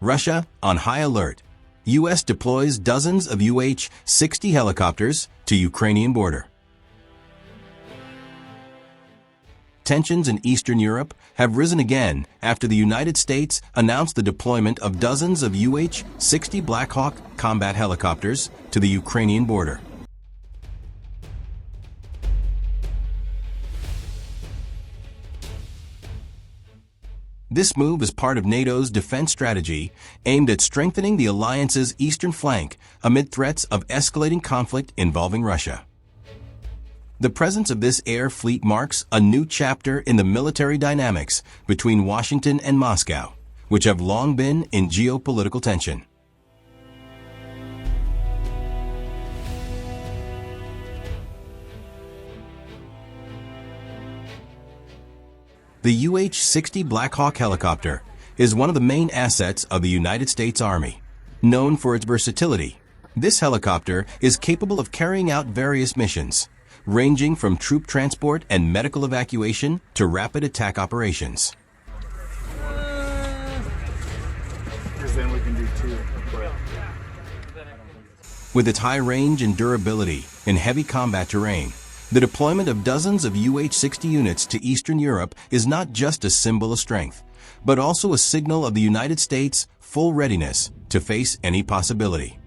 Russia on high alert. U.S. deploys dozens of UH-60 helicopters to Ukrainian border. Tensions in Eastern Europe have risen again after the United States announced the deployment of dozens of UH-60 Black Hawk combat helicopters to the Ukrainian border. This move is part of NATO's defense strategy aimed at strengthening the alliance's eastern flank amid threats of escalating conflict involving Russia. The presence of this air fleet marks a new chapter in the military dynamics between Washington and Moscow, which have long been in geopolitical tension. The UH-60 Black Hawk helicopter is one of the main assets of the United States Army. Known for its versatility, this helicopter is capable of carrying out various missions, ranging from troop transport and medical evacuation to rapid attack operations. With its high range and durability in heavy combat terrain, the deployment of dozens of UH-60 units to Eastern Europe is not just a symbol of strength, but also a signal of the United States' full readiness to face any possibility.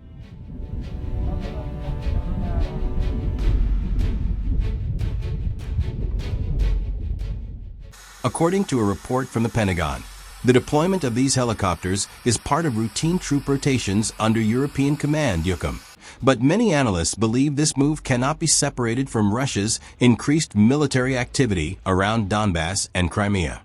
According to a report from the Pentagon, the deployment of these helicopters is part of routine troop rotations under European Command (EUCOM). But many analysts believe this move cannot be separated from Russia's increased military activity around Donbass and Crimea.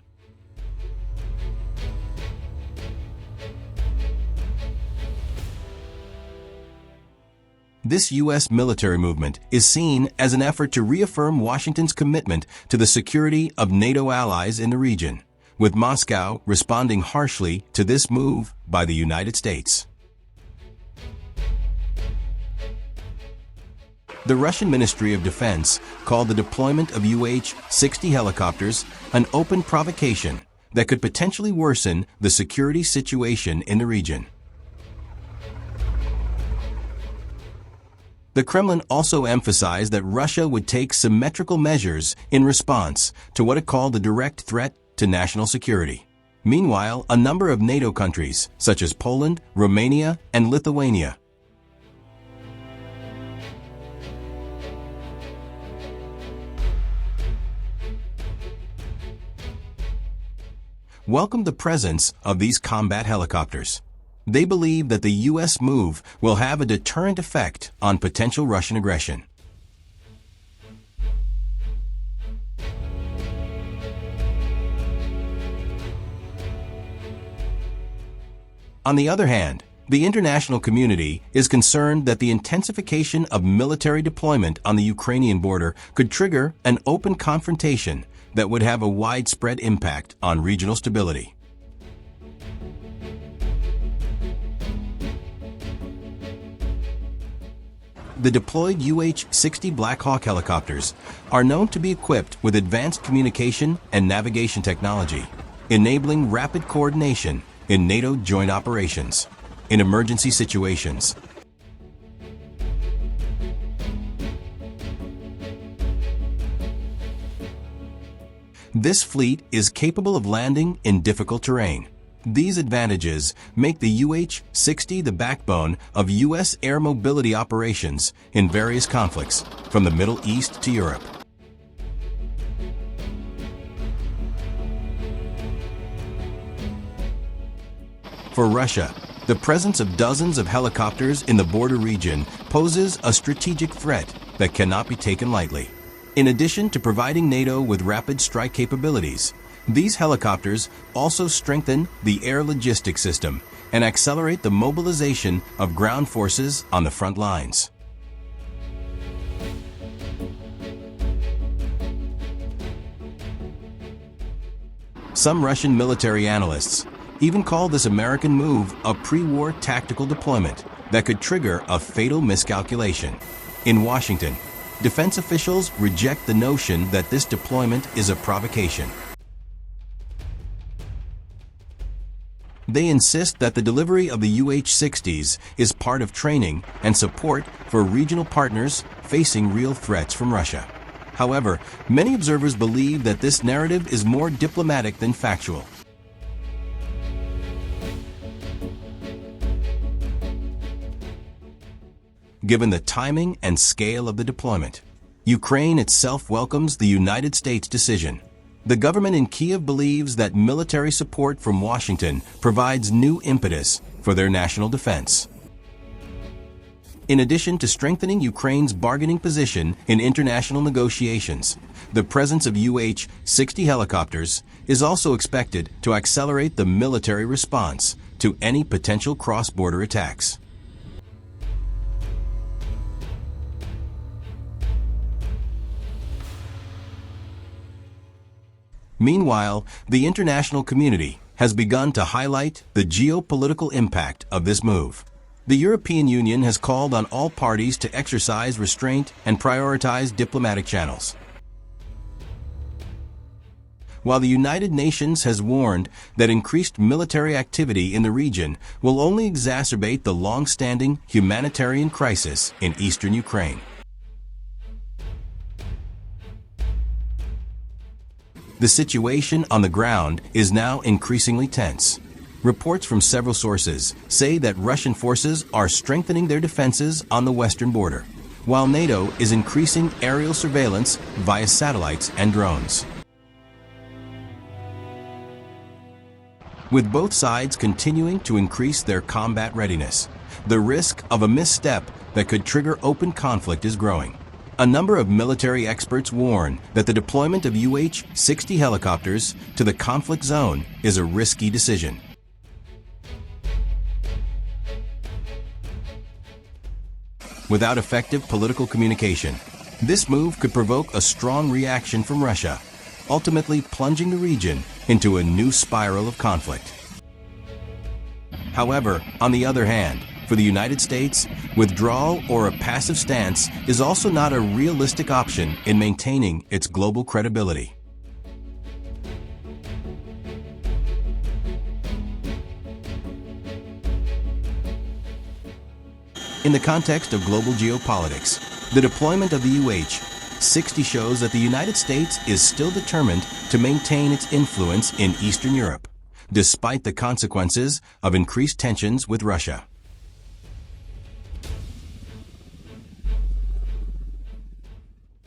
This U.S. military movement is seen as an effort to reaffirm Washington's commitment to the security of NATO allies in the region, with Moscow responding harshly to this move by the United States. The Russian Ministry of Defense called the deployment of UH-60 helicopters an open provocation that could potentially worsen the security situation in the region. The Kremlin also emphasized that Russia would take symmetrical measures in response to what it called a direct threat to national security. Meanwhile, a number of NATO countries, such as Poland, Romania, and Lithuania, welcomed the presence of these combat helicopters. They believe that the U.S. move will have a deterrent effect on potential Russian aggression. On the other hand, the international community is concerned that the intensification of military deployment on the Ukrainian border could trigger an open confrontation that would have a widespread impact on regional stability. The deployed UH-60 Black Hawk helicopters are known to be equipped with advanced communication and navigation technology, enabling rapid coordination in NATO joint operations in emergency situations. This fleet is capable of landing in difficult terrain. These advantages make the UH-60 the backbone of U.S. air mobility operations in various conflicts, from the Middle East to Europe. For Russia, the presence of dozens of helicopters in the border region poses a strategic threat that cannot be taken lightly. In addition to providing NATO with rapid strike capabilities, these helicopters also strengthen the air logistics system and accelerate the mobilization of ground forces on the front lines. Some Russian military analysts even call this American move a pre-war tactical deployment that could trigger a fatal miscalculation. In Washington, defense officials reject the notion that this deployment is a provocation. They insist that the delivery of the UH-60s is part of training and support for regional partners facing real threats from Russia. However, many observers believe that this narrative is more diplomatic than factual. Given the timing and scale of the deployment, Ukraine itself welcomes the United States decision. The government in Kiev believes that military support from Washington provides new impetus for their national defense. In addition to strengthening Ukraine's bargaining position in international negotiations, the presence of UH-60 helicopters is also expected to accelerate the military response to any potential cross-border attacks. Meanwhile, the international community has begun to highlight the geopolitical impact of this move. The European Union has called on all parties to exercise restraint and prioritize diplomatic channels, while the United Nations has warned that increased military activity in the region will only exacerbate the long-standing humanitarian crisis in eastern Ukraine. The situation on the ground is now increasingly tense. Reports from several sources say that Russian forces are strengthening their defenses on the western border, while NATO is increasing aerial surveillance via satellites and drones. With both sides continuing to increase their combat readiness, the risk of a misstep that could trigger open conflict is growing. A number of military experts warn that the deployment of UH-60 helicopters to the conflict zone is a risky decision. Without effective political communication, this move could provoke a strong reaction from Russia, ultimately plunging the region into a new spiral of conflict. However, on the other hand, for the United States, withdrawal or a passive stance is also not a realistic option in maintaining its global credibility. In the context of global geopolitics, the deployment of the UH-60 shows that the United States is still determined to maintain its influence in Eastern Europe, despite the consequences of increased tensions with Russia.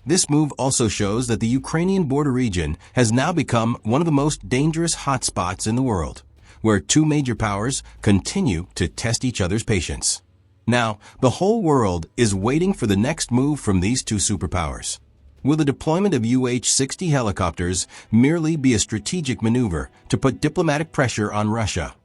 This move also shows that the Ukrainian border region has now become one of the most dangerous hotspots in the world, where two major powers continue to test each other's patience. Now, the whole world is waiting for the next move from these two superpowers. Will the deployment of UH-60 helicopters merely be a strategic maneuver to put diplomatic pressure on Russia,